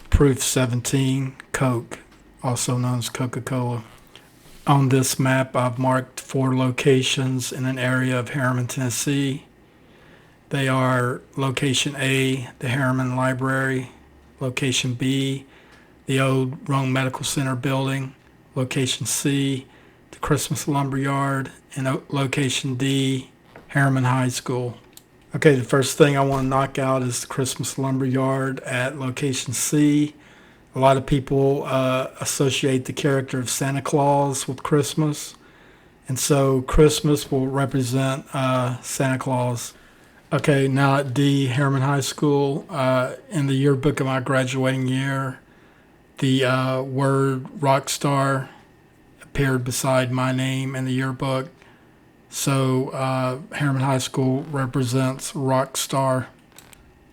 Proof 17, Coke, also known as Coca-Cola. On this map, I've marked 4 locations in an area of Harriman, Tennessee. They are location A, the Harriman Library, location B, the old Rome Medical Center building, location C, the Christmas Lumber Yard, and location D, Harriman High School. Okay, the first thing I want to knock out is the Christmas Lumber Yard at location C. A lot of people associate the character of Santa Claus with Christmas, and so Christmas will represent Santa Claus. Okay, now at D, Harriman High School, in the yearbook of my graduating year, the word rock star appeared beside my name in the yearbook. So Harriman High School represents rock star.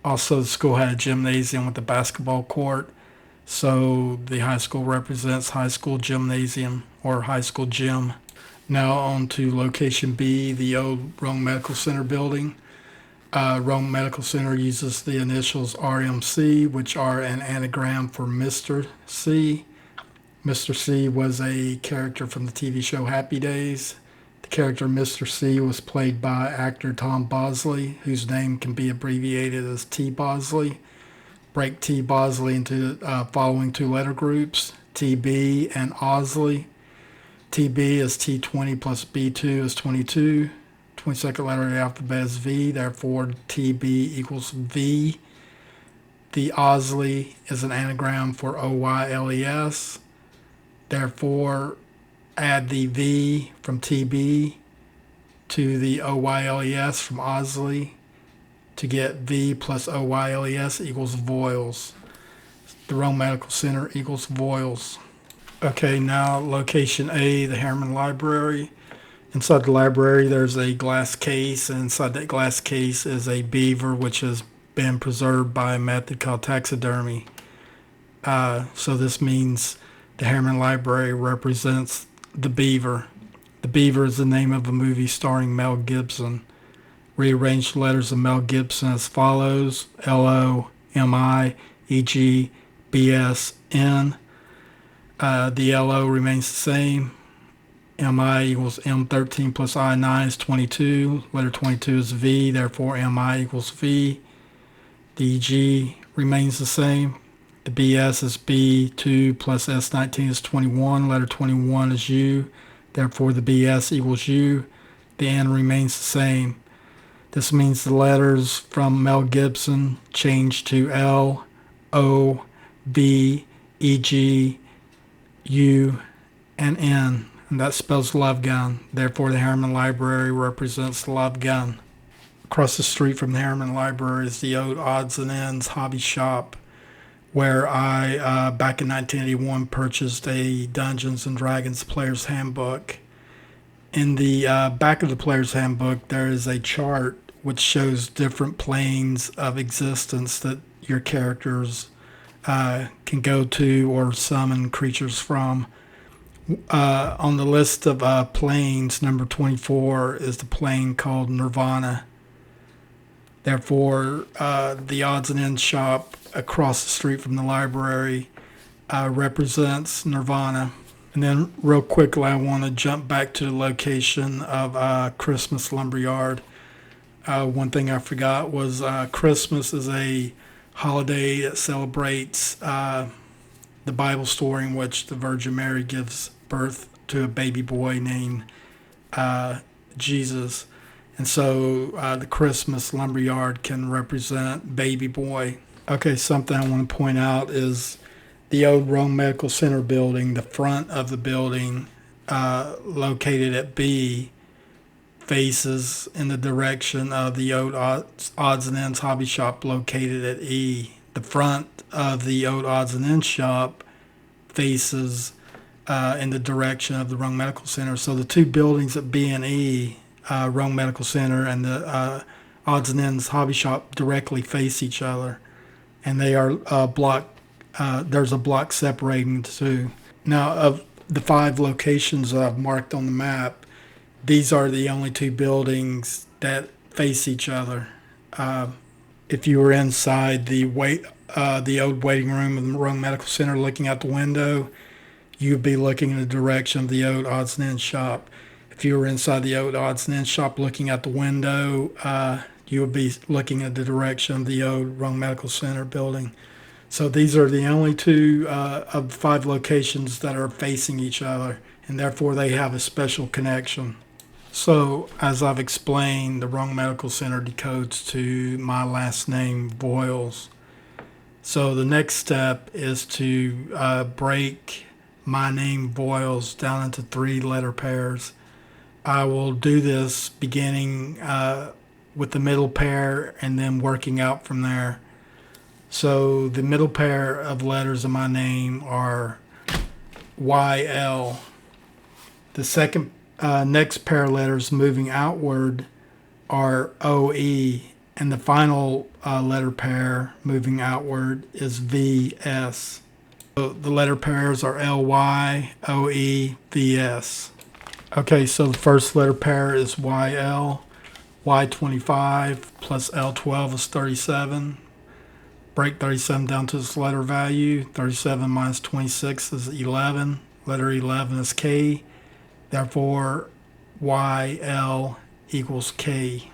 Also, the school had a gymnasium with a basketball court. So the high school represents high school gymnasium or high school gym. Now on to location B, the old Rome Medical Center building. Rome Medical Center uses the initials RMC, which are an anagram for Mr. C. Mr. C was a character from the TV show Happy Days. The character Mr. C was played by actor Tom Bosley, whose name can be abbreviated as T. Bosley. Break T. Bosley into following 2 letter groups, TB and Osley. TB is T20 plus B2 is 22. 22nd letter of the alphabet is V, therefore TB equals V. The Osley is an anagram for OYLES. Therefore, add the V from TB to the OYLES from Osley to get V plus OYLES equals voiles. The Rome Medical Center equals voiles. Okay, now location A, the Harriman Library. Inside the library, there's a glass case, and inside that glass case is a beaver, which has been preserved by a method called taxidermy. So this means the Harriman Library represents the beaver. The beaver is the name of a movie starring Mel Gibson. Rearrange the letters of Mel Gibson as follows: LOMIEGBSN. The LO remains the same. MI equals M13 plus I9 is 22. Letter 22 is V, therefore MI equals V. The G remains the same. The BS is B2 plus S19 is 21. Letter 21 is U, therefore the BS equals U. The N remains the same. This means the letters from Mel Gibson change to L, O, B, E, G, U, and N. And that spells love gun. Therefore, the Harriman Library represents the love gun. Across the street from the Harriman Library is the old Odds and Ends hobby shop, where I, back in 1981, purchased a Dungeons and Dragons Player's Handbook. In the back of the Player's Handbook, there is a chart which shows different planes of existence that your characters can go to or summon creatures from. On the list of planes, number 24 is the plane called Nirvana. Therefore, the Odds and Ends shop across the street from the library represents Nirvana. And then real quickly, I want to jump back to the location of Christmas Lumberyard. One thing I forgot was Christmas is a holiday that celebrates the Bible story in which the Virgin Mary gives birth to a baby boy named Jesus. And so the Christmas Lumberyard can represent baby boy. Okay, something I want to point out is the old Rome Medical Center building. The front of the building, located at B, faces in the direction of the old Odds and Ends hobby shop located at E. The front of the old Odds and Ends shop faces in the direction of the Rome Medical Center. So the 2 buildings at B and E, Rome Medical Center and the Odds and Ends hobby shop, directly face each other, and they are there's a block separating the 2. Now, of the 5 locations that I've marked on the map, these are the only 2 buildings that face each other. If you were inside the old waiting room of the Roan Medical Center looking out the window, you'd be looking in the direction of the old odds and ends shop. If you were inside the old odds and ends shop looking out the window, you would be looking at the direction of the old Roan Medical Center building. So these are the only two of the 5 locations that are facing each other, and therefore they have a special connection. So, as I've explained, the Roan Medical Center decodes to my last name, Voiles. So the next step is to break my name, Voiles, down into 3 letter pairs. I will do this beginning with the middle pair and then working out from there. So the middle pair of letters of my name are YL. The second next pair of letters moving outward are OE, and the final letter pair moving outward is VS. So the letter pairs are LY, OE, VS. Okay, so the first letter pair is YL. Y25 plus L12 is 37. Break 37 down to its letter value. 37 minus 26 is 11. Letter 11 is K. Therefore, YL equals K.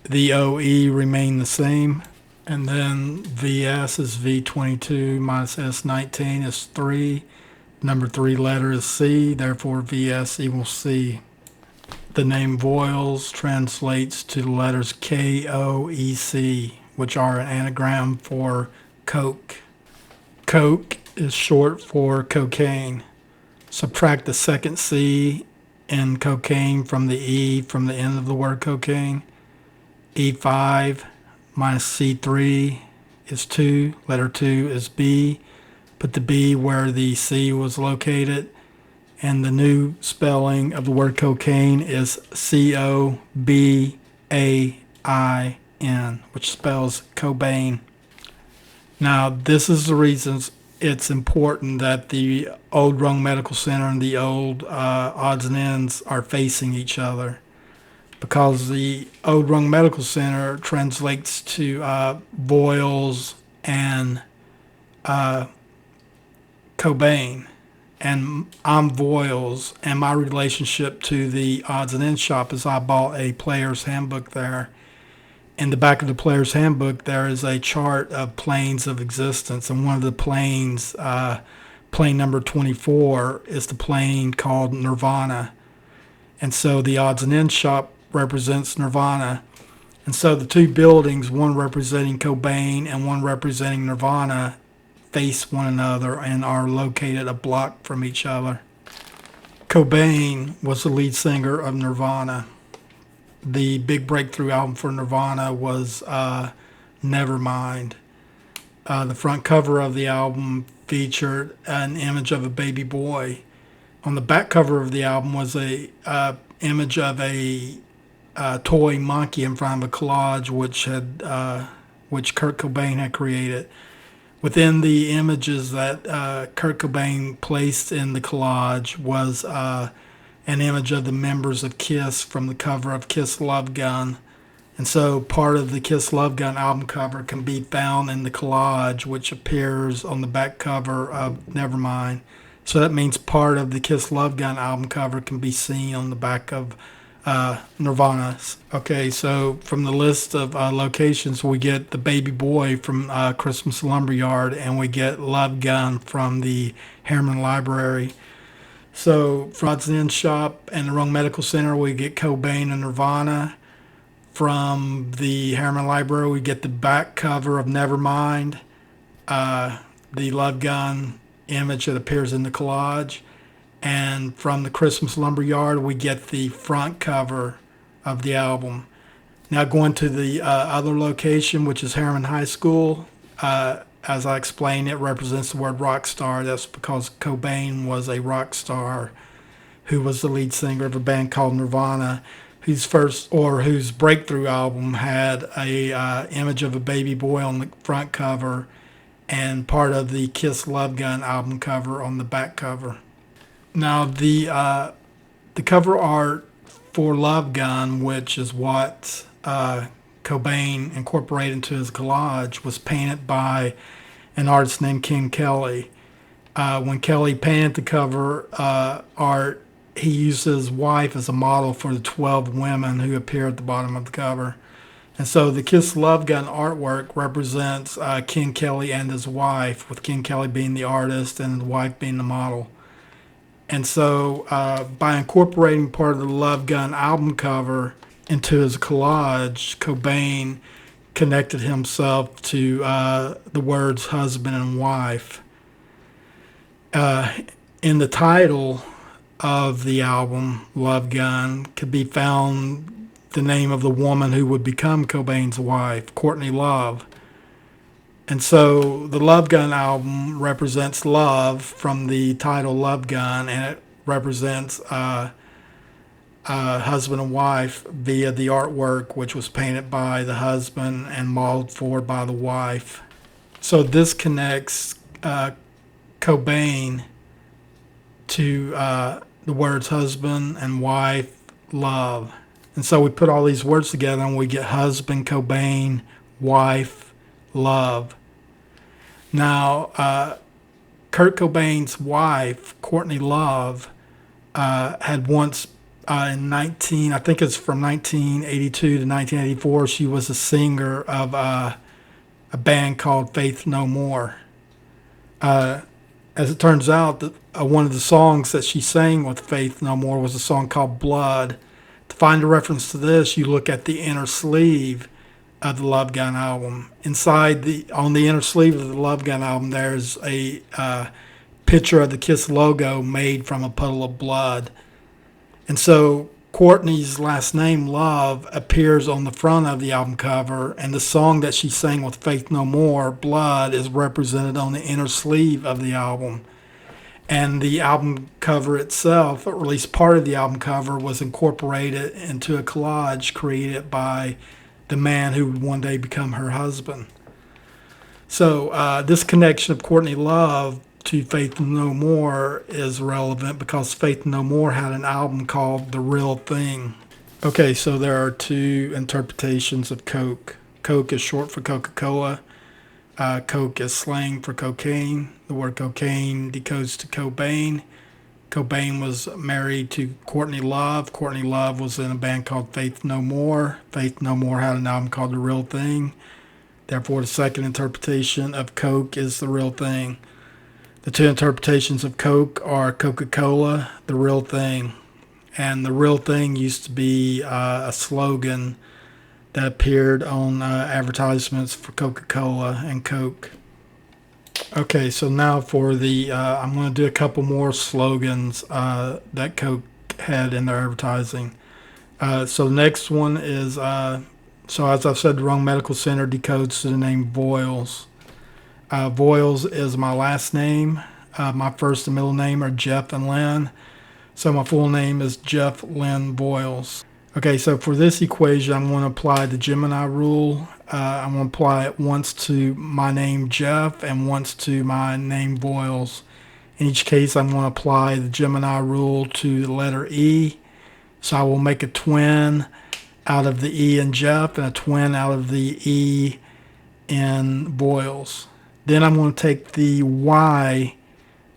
The OE remain the same. And then VS is V22 minus S19 is 3. Number 3 letter is C. Therefore, VS equals C. The name Voiles translates to the letters KOEC, which are an anagram for Coke. Coke is short for cocaine. Subtract the second C in cocaine from the E from the end of the word cocaine. E5 minus C3 is 2. Letter 2 is B. Put the B where the C was located. And the new spelling of the word cocaine is COBAIN, which spells Cobain. Now, this is the reasons it's important that the old Roan Medical Center and the old odds and ends are facing each other, because the old Roan Medical Center translates to Voiles and Cobain, and I'm Voiles, and my relationship to the odds and ends shop is I bought a player's handbook there. In the back of the player's handbook, there is a chart of planes of existence, and one of the planes, plane number 24, is the plane called Nirvana. And so the odds and ends shop represents Nirvana. And so the 2 buildings, one representing Cobain and one representing Nirvana, face one another and are located a block from each other. Cobain was the lead singer of Nirvana. The big breakthrough album for Nirvana was Nevermind. The front cover of the album featured an image of a baby boy. On the back cover of the album was a image of a toy monkey in front of a collage which Kurt Cobain had created. Within the images that Kurt Cobain placed in the collage was an image of the members of Kiss from the cover of Kiss Love Gun. And so part of the Kiss Love Gun album cover can be found in the collage, which appears on the back cover of Nevermind. So that means part of the Kiss Love Gun album cover can be seen on the back of Nirvana's. Okay, so from the list of locations, we get the baby boy from Christmas Lumberyard, and we get Love Gun from the Harriman Library. So from odds and ends shop and the Roan Medical Center, we get Cobain and Nirvana. From the Harriman Library, we get the back cover of Nevermind, the Love Gun image that appears in the collage. And from the Christmas Lumberyard, we get the front cover of the album. Now going to the other location, which is Harriman High School. As I explained, it represents the word rock star. That's because Cobain was a rock star who was the lead singer of a band called Nirvana, whose breakthrough album had a image of a baby boy on the front cover and part of the Kiss Love Gun album cover on the back cover. Now the cover art for Love Gun, which is what Cobain incorporated into his collage was painted by an artist named Ken Kelly. When Kelly painted the cover art, he used his wife as a model for the 12 women who appear at the bottom of the cover. And so the Kiss Love Gun artwork represents Ken Kelly and his wife, with Ken Kelly being the artist and the wife being the model. And so by incorporating part of the Love Gun album cover into his collage, Cobain connected himself to the words husband and wife. In the title of the album, Love Gun, could be found the name of the woman who would become Cobain's wife, Courtney Love. And so the Love Gun album represents love from the title Love Gun, and it represents husband and wife via the artwork, which was painted by the husband and modeled for by the wife. So this connects Cobain to the words husband and wife, love. And so we put all these words together and we get husband, Cobain, wife, love. Now, Kurt Cobain's wife, Courtney Love, had once I think it's from 1982 to 1984, she was a singer of a band called Faith No More. As it turns out, one of the songs that she sang with Faith No More was a song called Blood. To find a reference to this, you look at the inner sleeve of the Love Gun album. On the inner sleeve of the Love Gun album, there's a picture of the Kiss logo made from a puddle of blood. And so Courtney's last name, Love, appears on the front of the album cover, and the song that she sang with Faith No More, Blood, is represented on the inner sleeve of the album. And the album cover itself, or at least part of the album cover, was incorporated into a collage created by the man who would one day become her husband. So this connection of Courtney Love to Faith No More is relevant because Faith No More had an album called The Real Thing. Okay, so there are two interpretations of Coke. Coke is short for Coca-Cola. Coke is slang for cocaine. The word cocaine decodes to Cobain. Cobain was married to Courtney Love. Courtney Love was in a band called Faith No More. Faith No More had an album called The Real Thing. Therefore, the second interpretation of Coke is The Real Thing. The two interpretations of Coke are Coca-Cola, The Real Thing. And The Real Thing used to be a slogan that appeared on advertisements for Coca-Cola and Coke. Okay, so now for I'm going to do a couple more slogans that Coke had in their advertising. So the next one is, so as I've said, the Wrong Medical Center decodes to the name Voiles. Voiles is my last name. My first and middle name are Jeff and Lynn. So my full name is Jeff Lynn Voiles. Okay, so for this equation, I'm going to apply the Gemini rule. I'm going to apply it once to my name Jeff and once to my name Voiles. In each case, I'm going to apply the Gemini rule to the letter E. So I will make a twin out of the E in Jeff and a twin out of the E in Voiles. Then I'm going to take the Y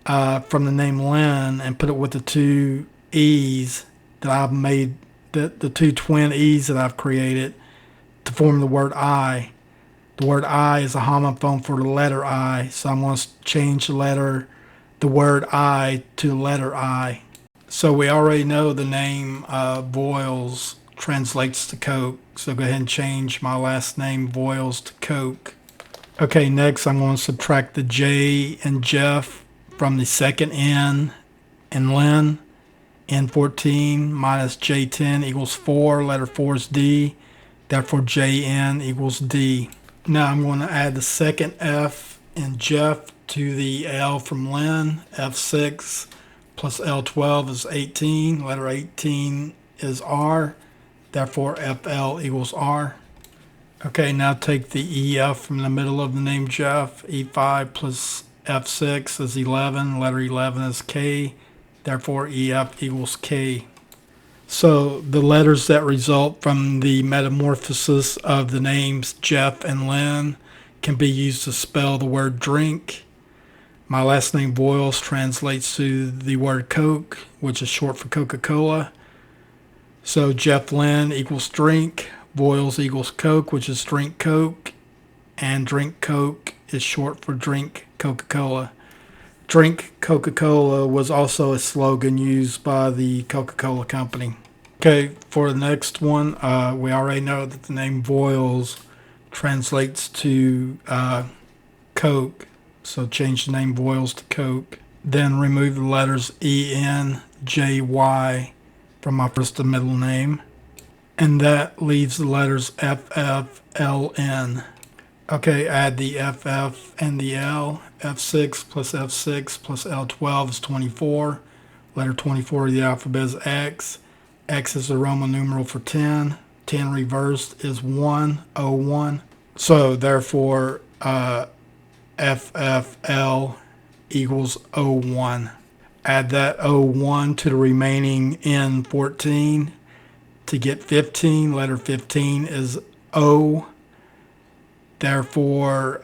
from the name Lynn and put it with the two E's that I've made, the two twin E's that I've created to form the word I. The word I is a homophone for the letter I, so I'm going to change the word I to the letter I. So we already know the name Voiles translates to Coke, so go ahead and change my last name Voiles to Coke. Okay, next I'm going to subtract the J in Jeff from the second N in Lynn. N14 minus J10 equals 4. Letter 4 is D. Therefore, JN equals D. Now I'm going to add the second F in Jeff to the L from Lynn. F6 plus L12 is 18. Letter 18 is R. Therefore, FL equals R. Okay, now take the EF from the middle of the name Jeff. E5 plus F6 is 11. Letter 11 is K. Therefore, EF equals K. So the letters that result from the metamorphosis of the names Jeff and Lynn can be used to spell the word drink. My last name Boyles translates to the word Coke, which is short for Coca-Cola. So Jeff Lynn equals drink, Boyles equals Coke, which is drink Coke, and drink Coke is short for drink Coca-Cola. Drink Coca-Cola was also a slogan used by the Coca-Cola company. Okay, for the next one, we already know that the name Boyles translates to Coke, so change the name Boyles to Coke. Then remove the letters E-N-J-Y from my first and middle name, and that leaves the letters F-F-L-N. Okay, add the FF and the L. F6 plus F6 plus L12 is 24. Letter 24 of the alphabet is X. X is the Roman numeral for 10. 10 reversed is 101. So therefore, FFL equals 01. Add that 01 to the remaining N14 to get 15. Letter 15 is O. Therefore,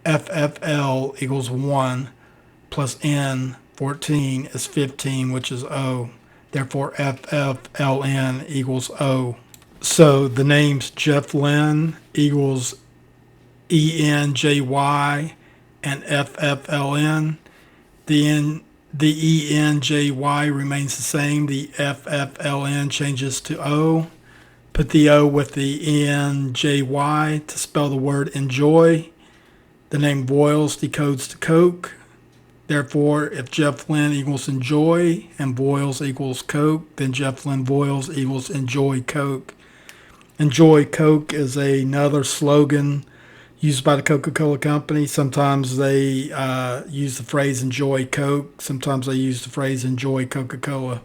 FFL equals 1 plus N14 is 15, which is O. Therefore, FFLN equals O. So the names Jeff Lynn equals ENJY and FFLN. The ENJY remains the same. The FFLN changes to O. Put the O with the ENJY to spell the word enjoy. The name Boyles decodes to Coke. Therefore, if Jeff Lynn equals enjoy and Boyles equals Coke, then Jeff Lynn Boyles equals enjoy Coke. Enjoy Coke is another slogan used by the Coca-Cola company. Sometimes they use the phrase enjoy Coke. Sometimes they use the phrase enjoy Coca-Cola.